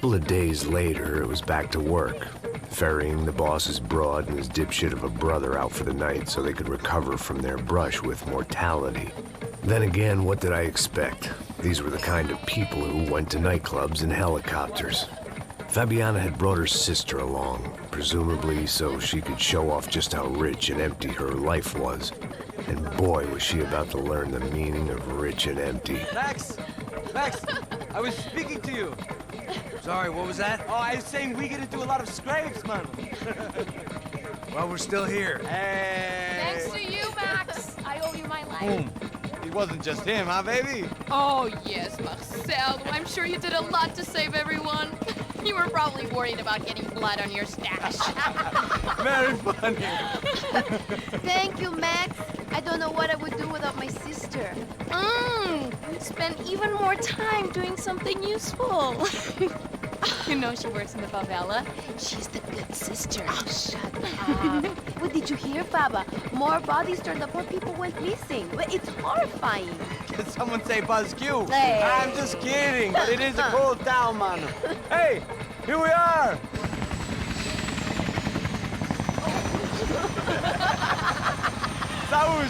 couple of days later, it was back to work, ferrying the boss's broad and his dipshit of a brother out for the night so they could recover from their brush with mortality. Then again, what did I expect? These were the kind of people who went to nightclubs in helicopters. Fabiana had brought her sister along, presumably so she could show off just how rich and empty her life was. And boy, was she about to learn the meaning of rich and empty. Max! Max! I was speaking to you. Sorry, what was that? Oh, I was saying we get to do a lot of scrapes, man. Well, we're still here. Hey! Thanks to you, Max. I owe you my life. Boom. It wasn't just him, huh, baby? Oh, yes, Marcel. I'm sure you did a lot to save everyone. You were probably worried about getting blood on your stash. Very funny. Thank you, Max. I don't know what I would do without my sister. We'd spend even more time doing something useful. You know she works in the favela. She's the good sister. Oh, shut up. What did you hear, Baba? More bodies turned up, more people went missing. It's horrifying. Did someone say Buzz Q? Hey. I'm just kidding, but it is a cool town, man. Hey, here we are. Saúde!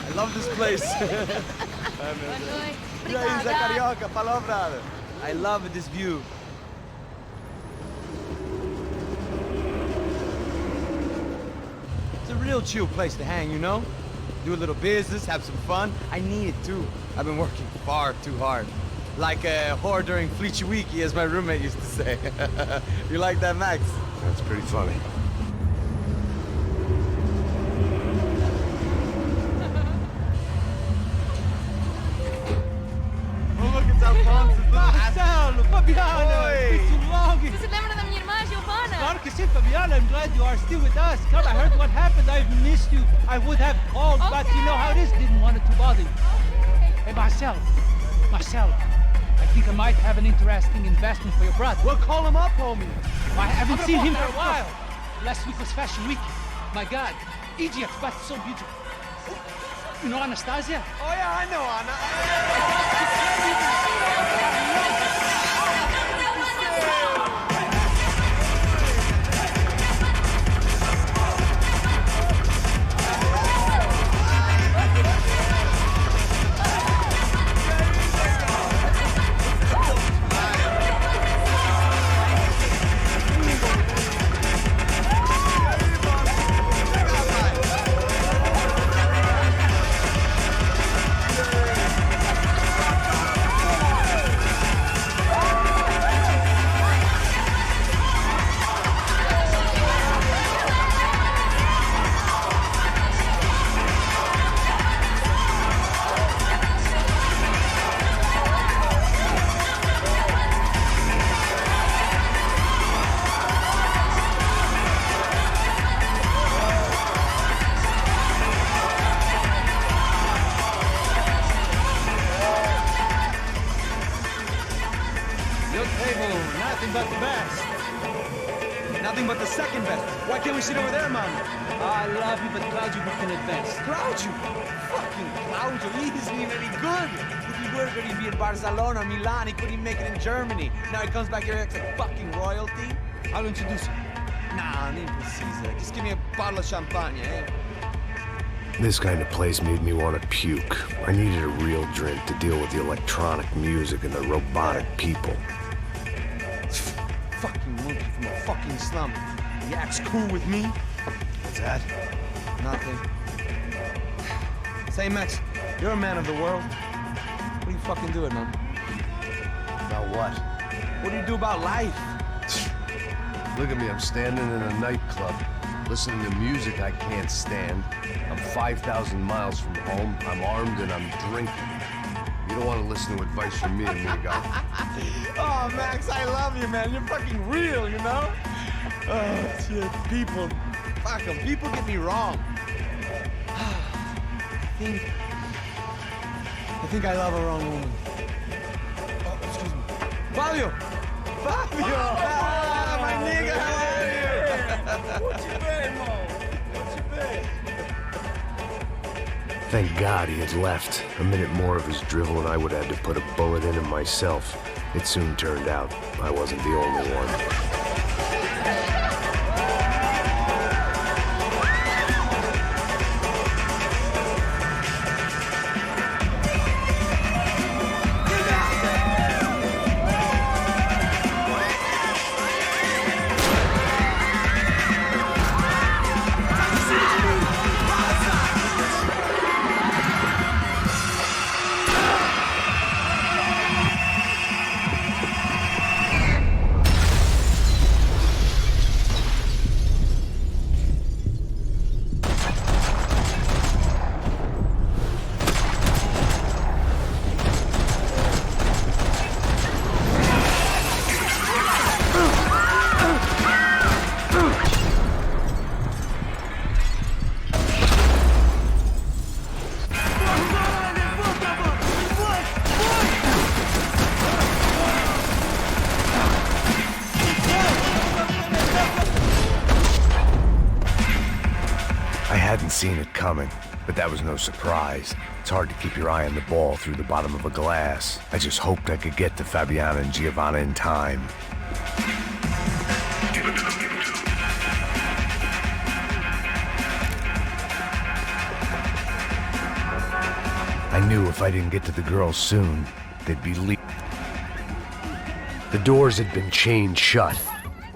I love this place. E aí, Zé Carioca, falou, brother. I love this view. It's a real chill place to hang, you know? Do a little business, have some fun. I need it too. I've been working far too hard. Like a whore during Fleechy Weeky, as my roommate used to say. You like that, Max? That's pretty funny. Marcelo, Fabiana, it's been too long. Você se lembra da minha irmã, Giovanna? Claro que sim, Fabiana. I'm glad you are still with us. Come, I heard what happened. I've missed you. I would have called, but you know how it is. Didn't want it to bother you. Hey, Marcel, I think I might have an interesting investment for your brother. Well, call him up, homie. I haven't seen him for a while. Last week was Fashion Week. My God, Egypt, but so beautiful. You know Anastasia? Oh, yeah, I know Anna. Nothing but the best. Nothing but the second best. Why can't we sit over there, man? I love you, but Claudio booked in advance. Claudio? Fucking Claudio, he isn't even any good. If he were going to be in Barcelona, Milan, he couldn't make it in Germany. Now he comes back here acts like fucking royalty. I'll introduce you. Nah, I need precisa. Just give me a bottle of champagne, eh? This kind of place made me want to puke. I needed a real drink to deal with the electronic music and the robotic people. Fucking monkey from a fucking slum. He acts cool with me. What's that? Nothing. Say, Max, you're a man of the world. What do you fucking do it, man? About what? What do you do about life? Look at me, I'm standing in a nightclub, listening to music I can't stand. I'm 5,000 miles from home, I'm armed, and I'm drinking. You don't want to listen to advice from me, amigo. Oh, Max, I love you, man. You're fucking real, you know? Oh, shit, people. Fuck 'em. People get me wrong. I think I love a wrong woman. Fabio! Fabio! Ah, my nigga, how are you? Thank God he had left. A minute more of his drivel and I would have had to put a bullet in him myself. It soon turned out I wasn't the only one. Seen it coming, but that was no surprise. It's hard to keep your eye on the ball through the bottom of a glass. I just hoped I could get to Fabiana and Giovanna in time. I knew if I didn't get to the girls soon, they'd be leaving. The doors had been chained shut.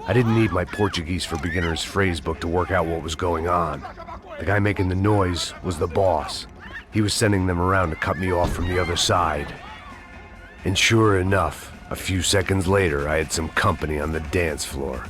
I didn't need my Portuguese for Beginners phrase book to work out what was going on. The guy making the noise was the boss. He was sending them around to cut me off from the other side. And sure enough, a few seconds later, I had some company on the dance floor.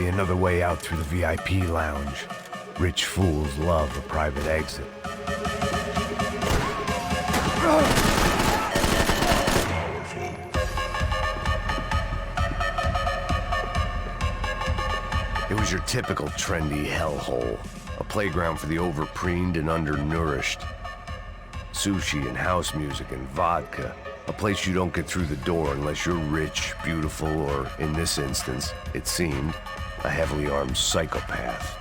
Another way out through the VIP lounge. Rich fools love a private exit. It was your typical trendy hellhole. A playground for the overpreened and undernourished. Sushi and house music and vodka. A place you don't get through the door unless you're rich, beautiful, or, in this instance, it seemed, a heavily armed psychopath.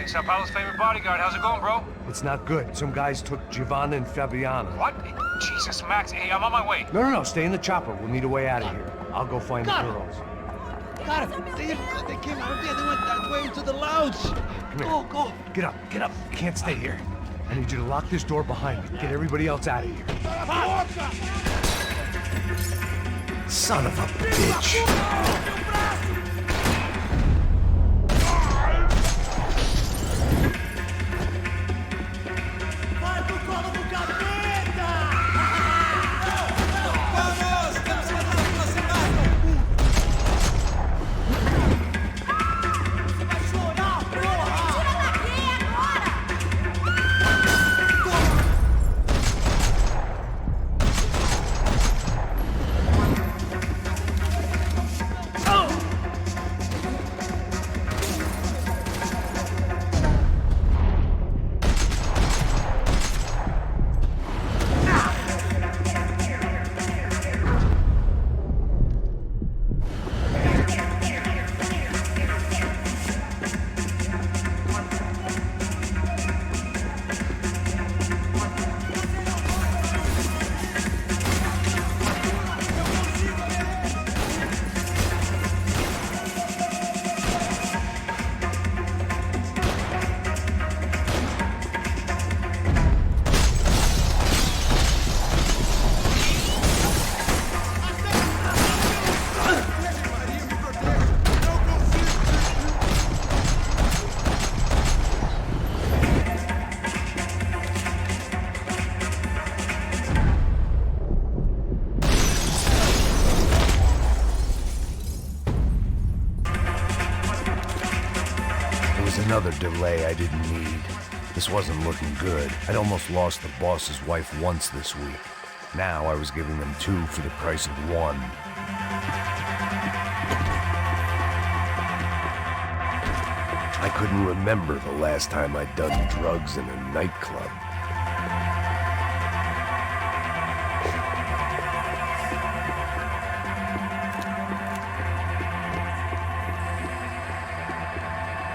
Sao Paulo's favorite bodyguard. How's it going, bro? It's not good. Some guys took Giovanna and Fabiana. What? Jesus, Max. Hey, I'm on my way. No. Stay in the chopper. We'll need a way out of here. I'll go find the girls. Got him. They came out of there. They went that way into the lounge. Go. Get up. You can't stay here. I need you to lock this door behind me. Get everybody else out of here. Son of a bitch. Another delay I didn't need. This wasn't looking good. I'd almost lost the boss's wife once this week. Now I was giving them 2 for the price of 1. I couldn't remember the last time I'd done drugs in a nightclub.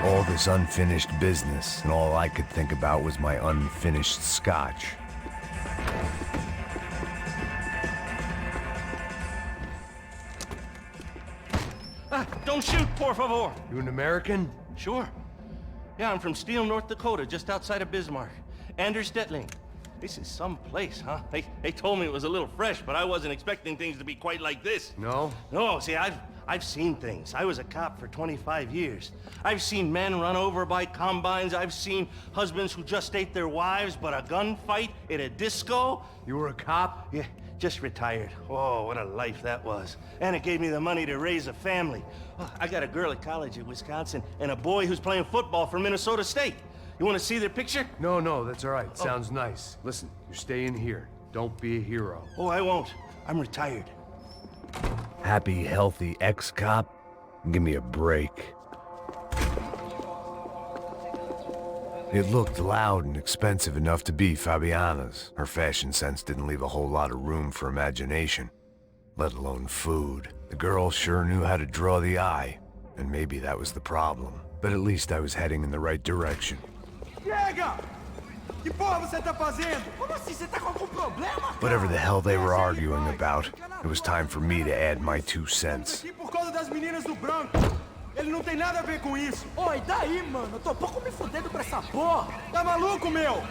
All this unfinished business, and all I could think about was my unfinished scotch. Don't shoot, por favor. You an American? Sure. Yeah, I'm from Steele, North Dakota, just outside of Bismarck. Anders Detling. This is some place, huh? They told me it was a little fresh, but I wasn't expecting things to be quite like this. No? No, see, I've seen things. I was a cop for 25 years. I've seen men run over by combines. I've seen husbands who just ate their wives, but a gunfight at a disco. You were a cop? Yeah, just retired. Oh, what a life that was. And it gave me the money to raise a family. Oh, I got a girl at college at Wisconsin and a boy who's playing football for Minnesota State. You want to see their picture? No, that's all right. Sounds nice. Listen, you're staying here. Don't be a hero. Oh, I won't. I'm retired. Happy, healthy ex-cop? Give me a break. It looked loud and expensive enough to be Fabiana's. Her fashion sense didn't leave a whole lot of room for imagination, let alone food. The girl sure knew how to draw the eye, and maybe that was the problem. But at least I was heading in the right direction. CHEGA! Que porra você tá fazendo? Como assim? Você tá com algum problema? Whatever the hell they were arguing about, it was time for me to add my 2 cents. Aqui por causa das meninas do branco. Ele não tem nada a ver com isso. Oi, daí, mano? Eu tô pouco me fudendo pra essa porra. Tá maluco, meu?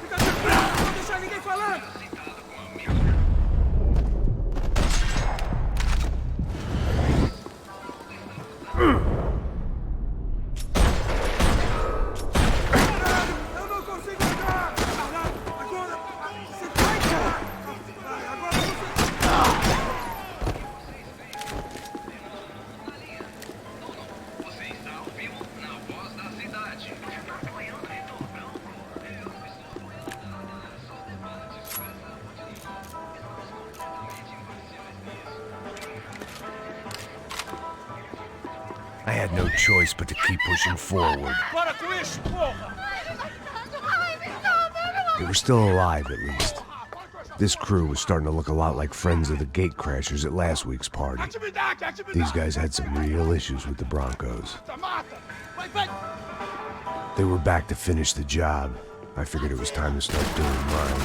Fica tranquilo, não vou deixar ninguém falando. I had no choice but to keep pushing forward. They were still alive, at least. This crew was starting to look a lot like friends of the gate crashers at last week's party. These guys had some real issues with the Broncos. They were back to finish the job. I figured it was time to start doing mine.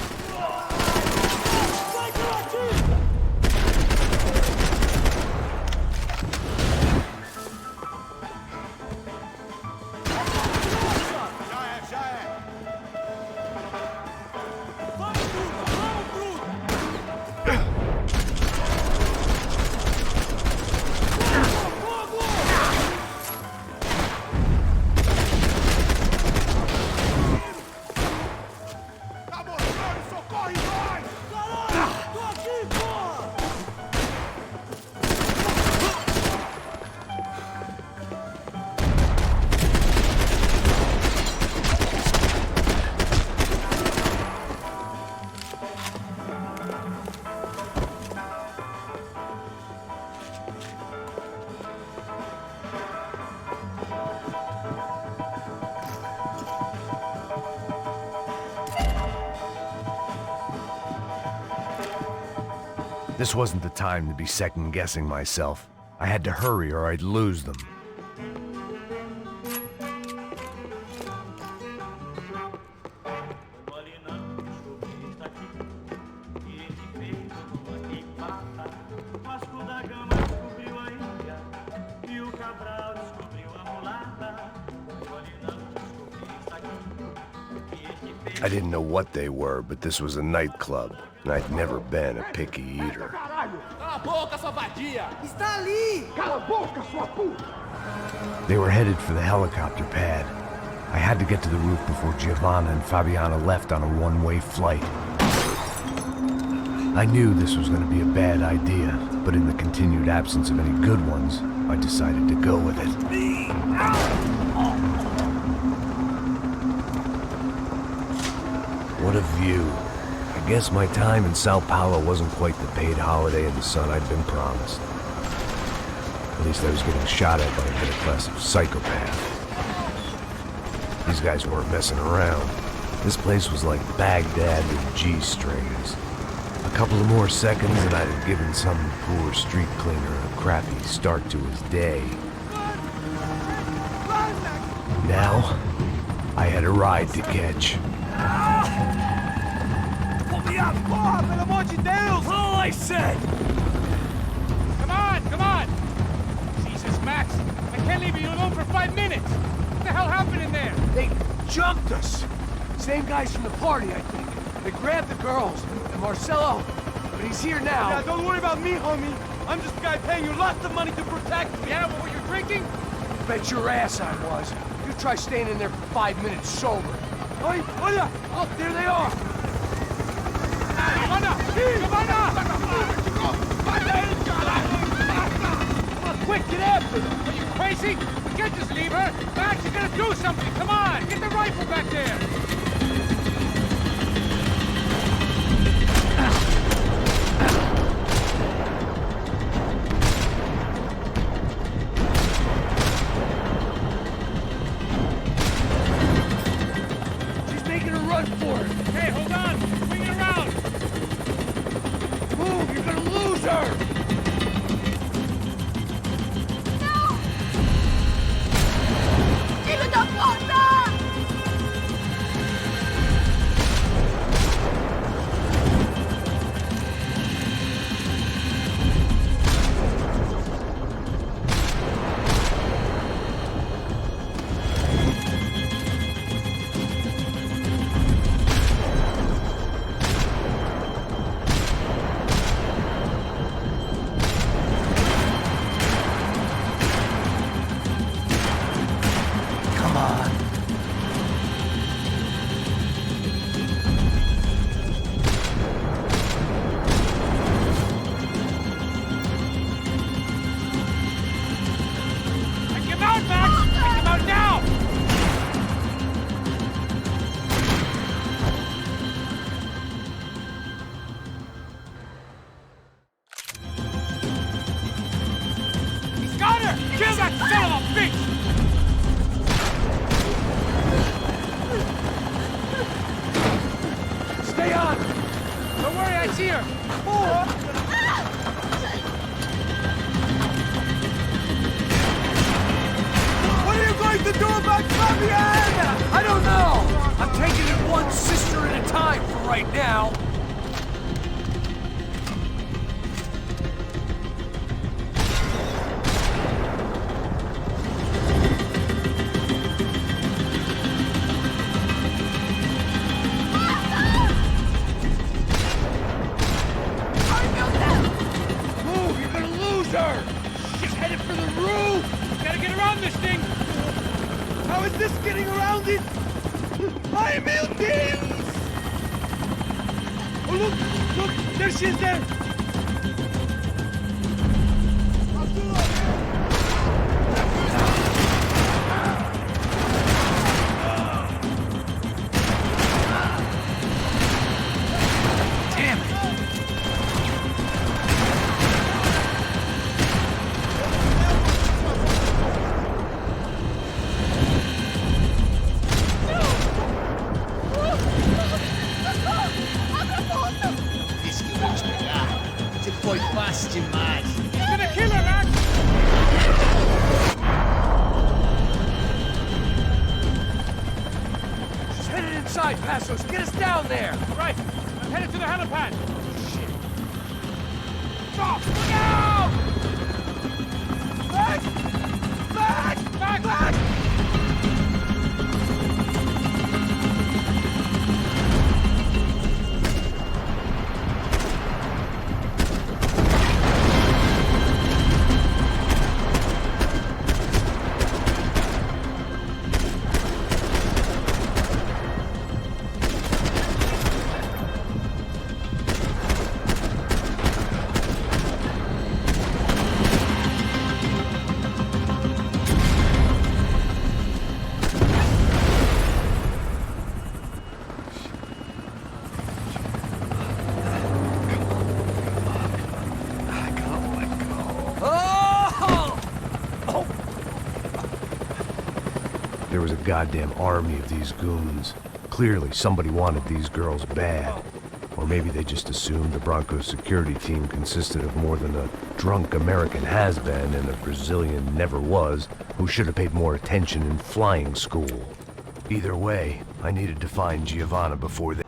This wasn't the time to be second-guessing myself. I had to hurry or I'd lose them. I didn't know what they were, but this was a nightclub, and I'd never been a picky eater. They were headed for the helicopter pad. I had to get to the roof before Giovanna and Fabiana left on a one-way flight. I knew this was going to be a bad idea, but in the continued absence of any good ones, I decided to go with it. What a view. I guess my time in Sao Paulo wasn't quite the paid holiday in the sun I'd been promised. At least I was getting shot at by a middle-class psychopath. These guys weren't messing around. This place was like Baghdad with G-strings. A couple of more seconds and I'd have given some poor street cleaner a crappy start to his day. Now, I had a ride to catch. Pull me up! That's all I said! Come on! Jesus, Max, I can't leave you alone for 5 minutes. What the hell happened in there? They jumped us! Same guys from the party, I think. They grabbed the girls, and Marcelo, but he's here now. Yeah, don't worry about me, homie. I'm just a guy paying you lots of money to protect me. Yeah, what were you drinking? Bet your ass I was. You try staying in there for 5 minutes sober. Oi, hola! Look, there they are! Come on! Quick, get after them! Are you crazy? We can't just leave her. Max, you gotta do something. Come on, get the rifle back there. She's making a run for it! Hey, hold on. Bring it around. Move, you're gonna lose her! Filho da puta! Kill that son of a bitch! Stay on! Don't worry, I see her. What are you going to do about Fabiana? I don't know! I'm taking it one sister at a time for right now. She's headed for the roof! Gotta get around this thing! How is this getting around it? ¡Ay, meu Deus! Oh, look! There she is there! Foi fácil demais. He's gonna kill her, Max! She's headed inside, Passos. Get us down there! Right. I'm headed to the helipad. Shit. Stop! Look out! Back! Back! Back! Back! goddamn army of these goons. Clearly, somebody wanted these girls bad. Or maybe they just assumed the Broncos security team consisted of more than a drunk American has-been and a Brazilian never-was who should have paid more attention in flying school. Either way, I needed to find Giovanna before they...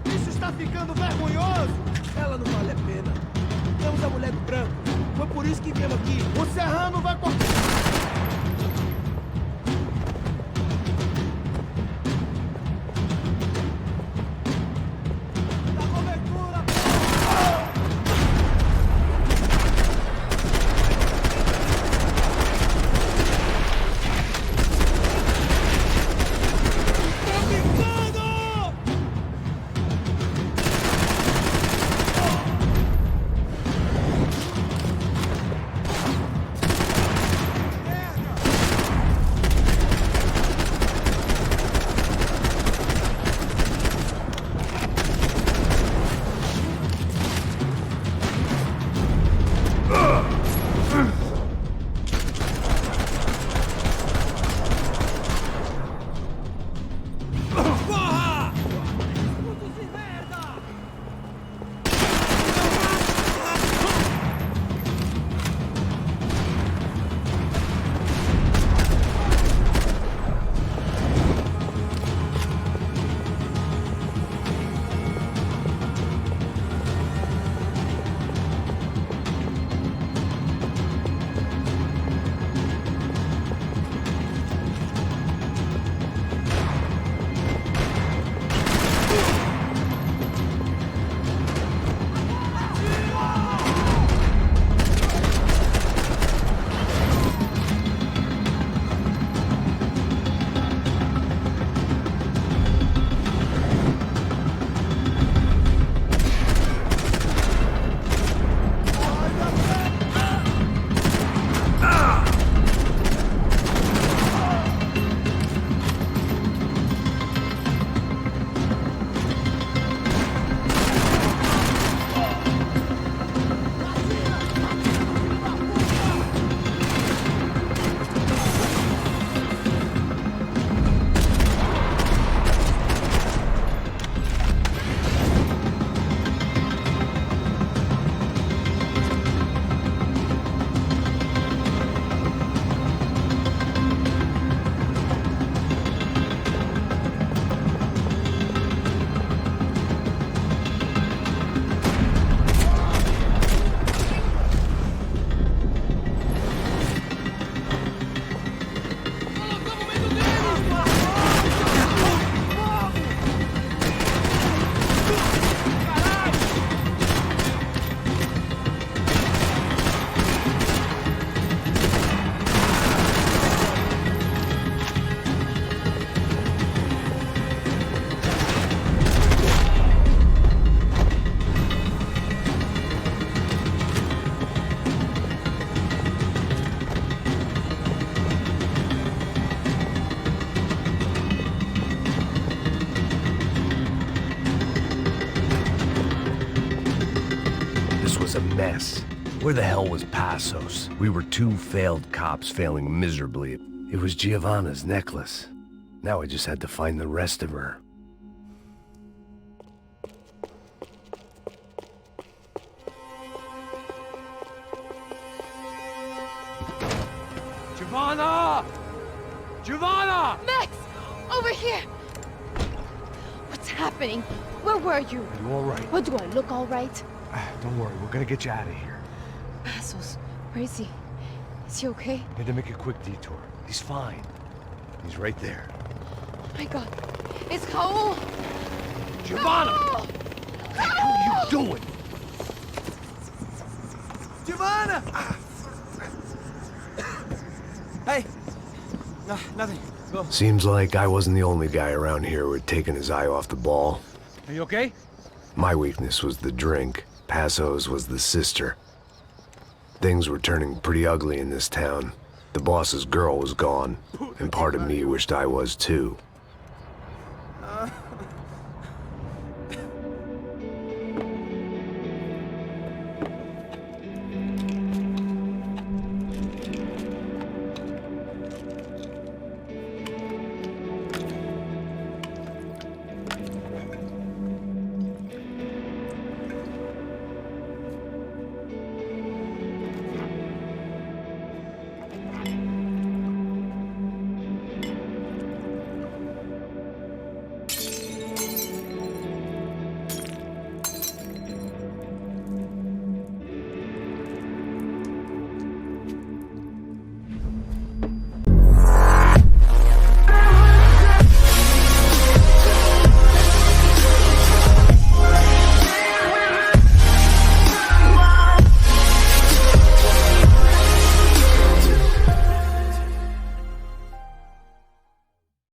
Isso está ficando vergonhoso! Ela não vale a pena. Temos a mulher do branco. Foi por isso que viemos aqui. O serrano vai cortar... A mess. Where the hell was Passos? We were two failed cops failing miserably. It was Giovanna's necklace. Now I just had to find the rest of her. Giovanna! Giovanna! Max! Over here! What's happening? Where were you? Are you all right? What, do I look all right? Don't worry, we're gonna get you out of here. Passos, where is he? Is he okay? Had to make a quick detour. He's fine. He's right there. Oh my god. It's Raul! Giovanna! Raul! What are you doing? Giovanna! Hey! No, nothing. Go. Seems like I wasn't the only guy around here who had taken his eye off the ball. Are you okay? My weakness was the drink. Passos was the sister. Things were turning pretty ugly in this town. The boss's girl was gone, and part of me wished I was too.